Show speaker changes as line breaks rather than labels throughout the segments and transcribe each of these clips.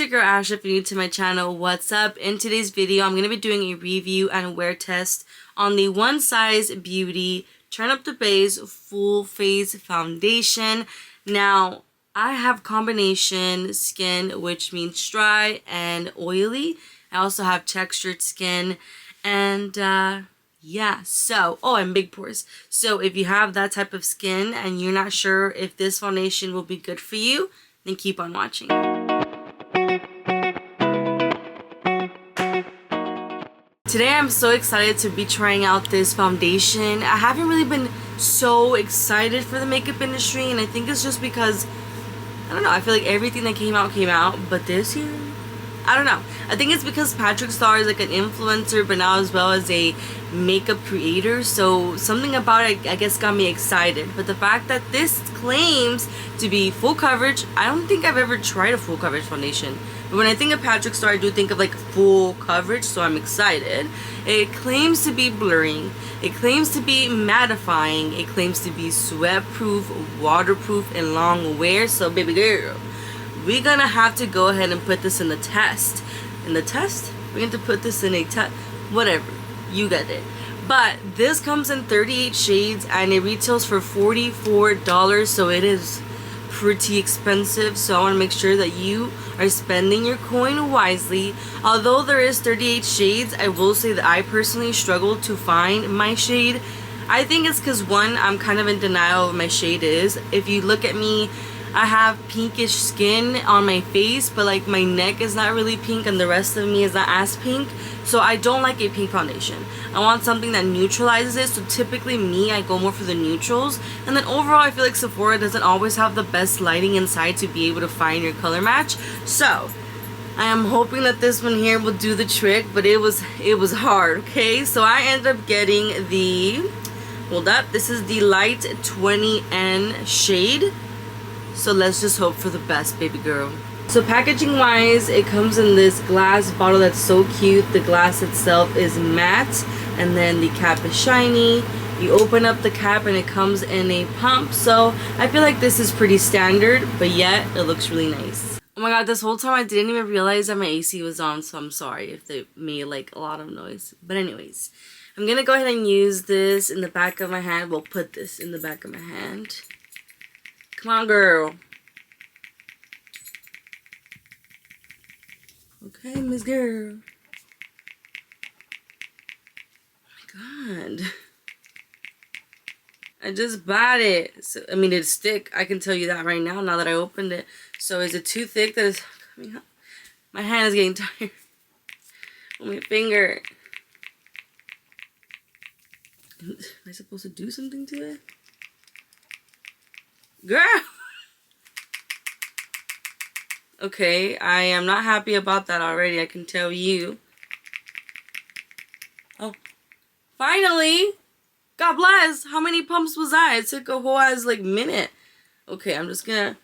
It's your girl Ash. If you're new to my channel, what's up? In today's video, I'm going to be doing a review and wear test on the One Size Beauty Turn Up the Base Full Face Foundation. Now, I have combination skin, which means dry and oily. I also have textured skin and yeah, so, and big pores. So if you have that type of skin and you're not sure if this foundation will be good for you, then keep on watching. Today I'm so excited to be trying out this foundation. I haven't really been so excited for the makeup industry, and I think it's just because, I don't know, I feel like everything that came out, but this year, I don't know. I think it's because Patrick Star is like an influencer, but now as well as a makeup creator, so something about it I guess got me excited. But the fact that this claims to be full coverage, I don't think I've ever tried a full coverage foundation. But when I think of Patrick Star, I do think of like full coverage, so I'm excited. It claims to be blurring. It claims to be mattifying. It claims to be sweat proof, waterproof, and long wear. So baby girl, we're gonna have to go ahead and put this in the test. In the test? We're going to put this in a test. Whatever. You get it. But this comes in 38 shades and it retails for $44. So it is pretty expensive. So I want to make sure that you are spending your coin wisely. Although there is 38 shades, I will say that I personally struggled to find my shade. I think it's because, one, I'm kind of in denial of my shade is. If you look at me, I have pinkish skin on my face, but like my neck is not really pink and the rest of me is not as pink. So I don't like a pink foundation. I want something that neutralizes it. So typically me, I go more for the neutrals. And then overall, I feel like Sephora doesn't always have the best lighting inside to be able to find your color match. So I am hoping that this one here will do the trick, but it was hard, okay? So I ended up getting the, hold up, this is the light 20N shade. So let's just hope for the best, baby girl. So packaging wise, it comes in this glass bottle that's so cute. The glass itself is matte and then the cap is shiny. You open up the cap and it comes in a pump. So I feel like this is pretty standard, but yet it looks really nice. Oh my god, this whole time I didn't even realize that my AC was on, so I'm sorry if they made like a lot of noise. But anyways, I'm gonna go ahead and use this in the back of my hand. We'll put this in the back of my hand. Come on, girl. Okay, Miss Girl. Oh my god. I just bought it. So, I mean, it's thick. I can tell you that right now that I opened it. So is it too thick that it's coming out? My hand is getting tired. Oh, my finger. Am I supposed to do something to it? Girl! Okay, I am not happy about that already, I can tell you. Oh, finally! God bless! How many pumps was that? It took a whole ass like minute. Okay, I'm just gonna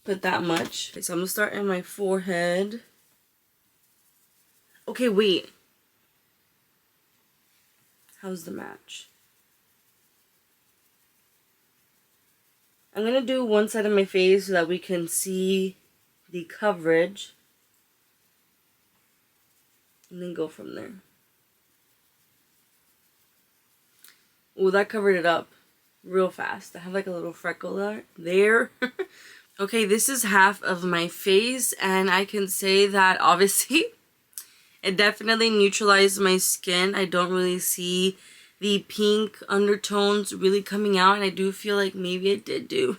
put that much. Okay, so I'm gonna start in my forehead. Okay, wait. How's the match? I'm gonna do one side of my face so that we can see the coverage. And then go from there. Ooh, that covered it up real fast. I have like a little freckle there. Okay, this is half of my face. And I can say that obviously it definitely neutralized my skin. I don't really see the pink undertones really coming out, and I do feel like maybe it did do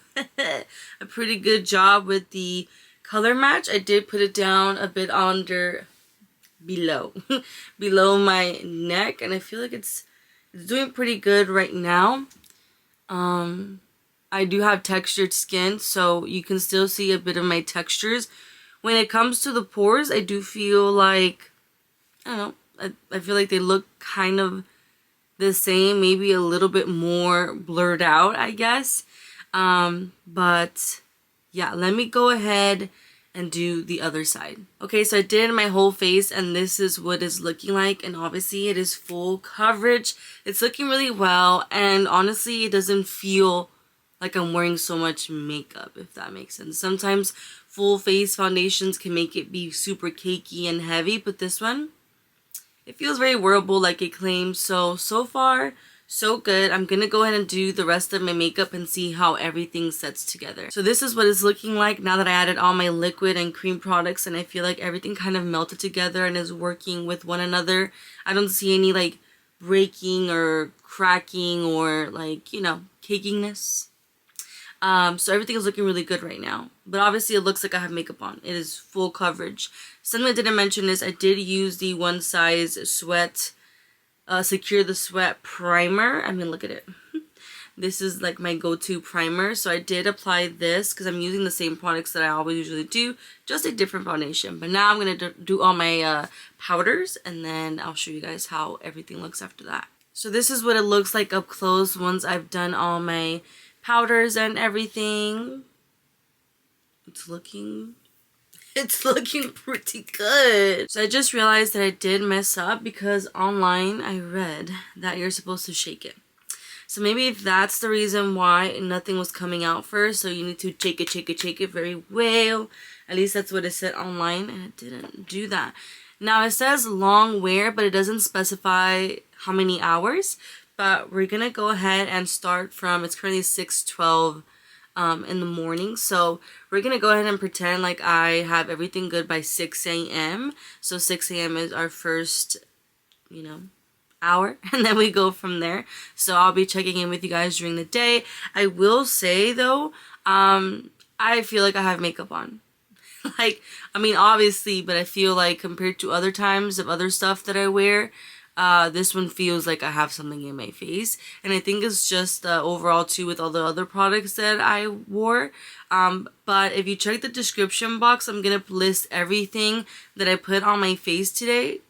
a pretty good job with the color match. I did put it down a bit under below my neck, and I feel like it's doing pretty good right now. I do have textured skin, so you can still see a bit of my textures. When it comes to the pores, I do feel like, I don't know, I feel like they look kind of the same, maybe a little bit more blurred out, I guess. But yeah, let me go ahead and do the other side. Okay, so I did my whole face and this is what it's looking like, and obviously it is full coverage. It's looking really well, and honestly it doesn't feel like I'm wearing so much makeup, if that makes sense. Sometimes full face foundations can make it be super cakey and heavy, but this one, it feels very wearable like it claims. So far, so good. I'm gonna go ahead and do the rest of my makeup and see how everything sets together. So this is what it's looking like now that I added all my liquid and cream products, and I feel like everything kind of melted together and is working with one another. I don't see any like breaking or cracking or like, you know, cakiness. So everything is looking really good right now. But obviously it looks like I have makeup on. It is full coverage. Something I didn't mention is I did use the One Size Sweat Secure the Sweat primer. I mean, look at it. This is like my go-to primer. So I did apply this because I'm using the same products that I always usually do, just a different foundation. But now I'm going to do all my powders, and then I'll show you guys how everything looks after that. So this is what it looks like up close once I've done all my powders and everything. It's looking pretty good. So I just realized that I did mess up because online I read that you're supposed to shake it. So maybe that's the reason why nothing was coming out first. So you need to shake it very well. At least that's what it said online, and it didn't do that. Now it says long wear, but it doesn't specify how many hours. But we're gonna go ahead and start from, it's currently 6:12 in the morning. So we're gonna go ahead and pretend like I have everything good by 6 a.m. So 6 a.m. is our first, you know, hour, and then we go from there. So I'll be checking in with you guys during the day. I will say though, I feel like I have makeup on. Like, I mean, obviously, but I feel like compared to other times of other stuff that I wear, this one feels like I have something in my face. And I think it's just overall too with all the other products that I wore. But if you check the description box, I'm gonna list everything that I put on my face today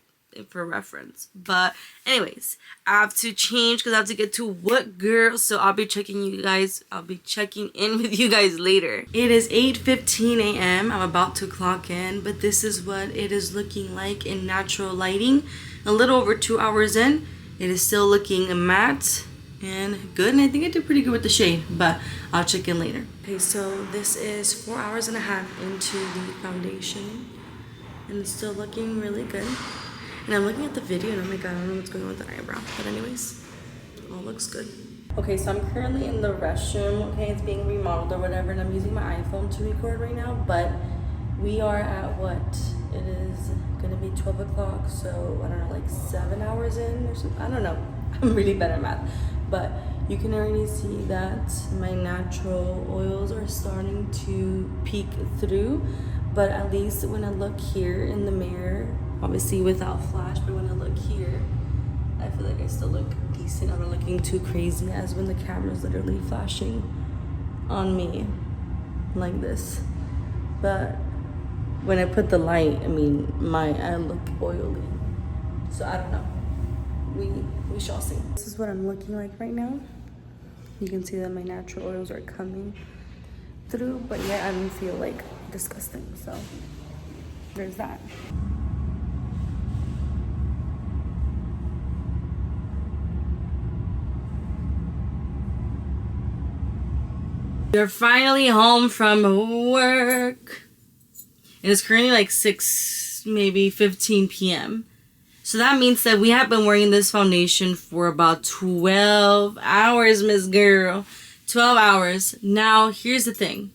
for reference. But anyways, I have to change because I have to get to work, girl. So I'll be checking in with you guys later. It is 8:15 a.m. I'm about to clock in, but this is what it is looking like in natural lighting. A little over 2 hours in, it is still looking matte and good, and I think I did pretty good with the shade, but I'll check in later. Okay, so this is 4 hours and a half into the foundation, and it's still looking really good. And I'm looking at the video and oh my god, I don't know what's going on with the eyebrow. But anyways, all looks good. Okay, so I'm currently in the restroom. Okay, it's being remodeled or whatever, and I'm using my iPhone to record right now. But we are at what? It is gonna be 12 o'clock, so I don't know, like 7 hours in or something. I don't know. I'm really bad at math. But you can already see that my natural oils are starting to peek through. But at least when I look here in the mirror, obviously without flash, but when I look here, I feel like I still look decent. I'm not looking too crazy as when the camera's literally flashing on me like this. But when I put the light, I mean, I look oily. So I don't know. We shall see. This is what I'm looking like right now. You can see that my natural oils are coming through, but yet I don't feel like disgusting. So there's that. We're finally home from work. It is currently like 6, maybe 15 p.m. So that means that we have been wearing this foundation for about 12 hours, Miss Girl. 12 hours. Now, here's the thing.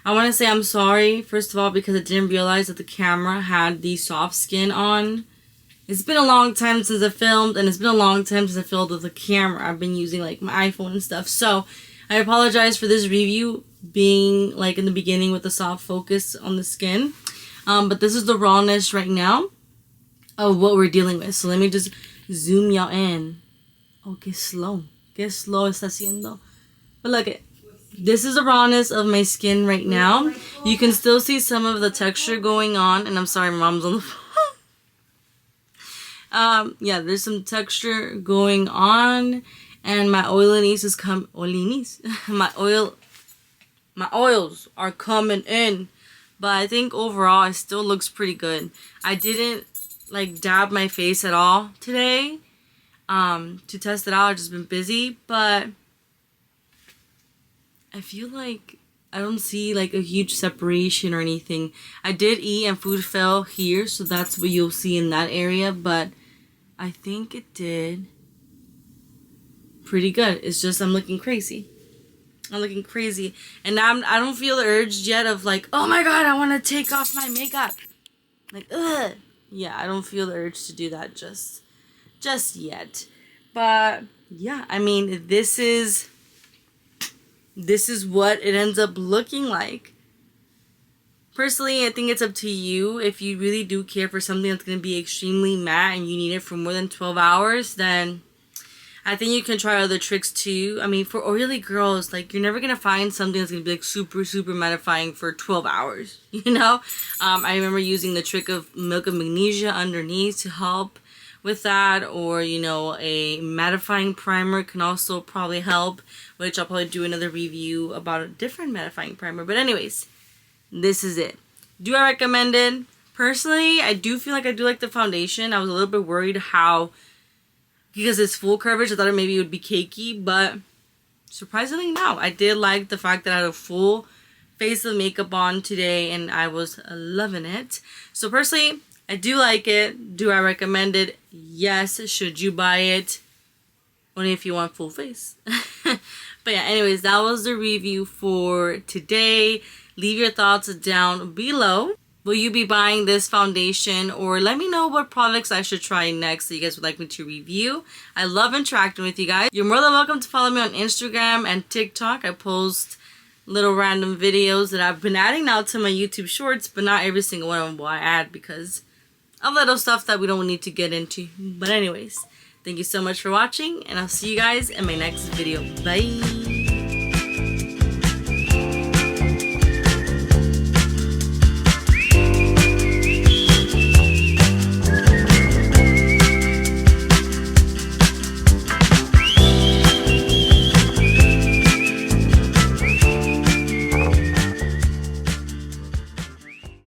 I want to say I'm sorry, first of all, because I didn't realize that the camera had the soft skin on. It's been a long time since I filmed, and it's been a long time since I filmed with the camera. I've been using like my iPhone and stuff. So I apologize for this review being like in the beginning with the soft focus on the skin. But this is the rawness right now of what we're dealing with. So let me just zoom y'all in. Oh, qué slow está haciendo. But look at, this is the rawness of my skin right now. You can still see some of the texture going on. And I'm sorry, mom's on the phone. Yeah, there's some texture going on. And my oiliness is my oils are coming in. But I think overall it still looks pretty good. I didn't like dab my face at all today to test it out. I've just been busy, but I feel like I don't see like a huge separation or anything. I did eat and food fell here, so that's what you'll see in that area, but I think it did pretty good. It's just I'm looking crazy. I'm looking crazy. And now I don't feel the urge yet of like, oh my god, I want to take off my makeup. Like, ugh. Yeah, I don't feel the urge to do that just yet. But yeah, I mean, this is what it ends up looking like. Personally, I think it's up to you. If you really do care for something that's going to be extremely matte and you need it for more than 12 hours, then I think you can try other tricks too. I mean, for oily girls, like, you're never going to find something that's going to be like super, super mattifying for 12 hours, you know? I remember using the trick of milk of magnesia underneath to help with that, or, you know, a mattifying primer can also probably help, which I'll probably do another review about a different mattifying primer. But anyways, this is it. Do I recommend it? Personally, I do feel like I do like the foundation. I was a little bit worried how, because it's full coverage, I thought maybe it would be cakey, but surprisingly no. I did like the fact that I had a full face of makeup on today and I was loving it. So personally, I do like it. Do I recommend it? Yes. Should you buy it? Only if you want full face. But yeah, anyways, that was the review for today. Leave your thoughts down below. Will you be buying this foundation? Or let me know what products I should try next that you guys would like me to review. I love interacting with you guys. You're more than welcome to follow me on Instagram and TikTok. I post little random videos that I've been adding now to my YouTube shorts, but not every single one of them will I add because of little stuff that we don't need to get into. But anyways, thank you so much for watching, and I'll see you guys in my next video. Bye!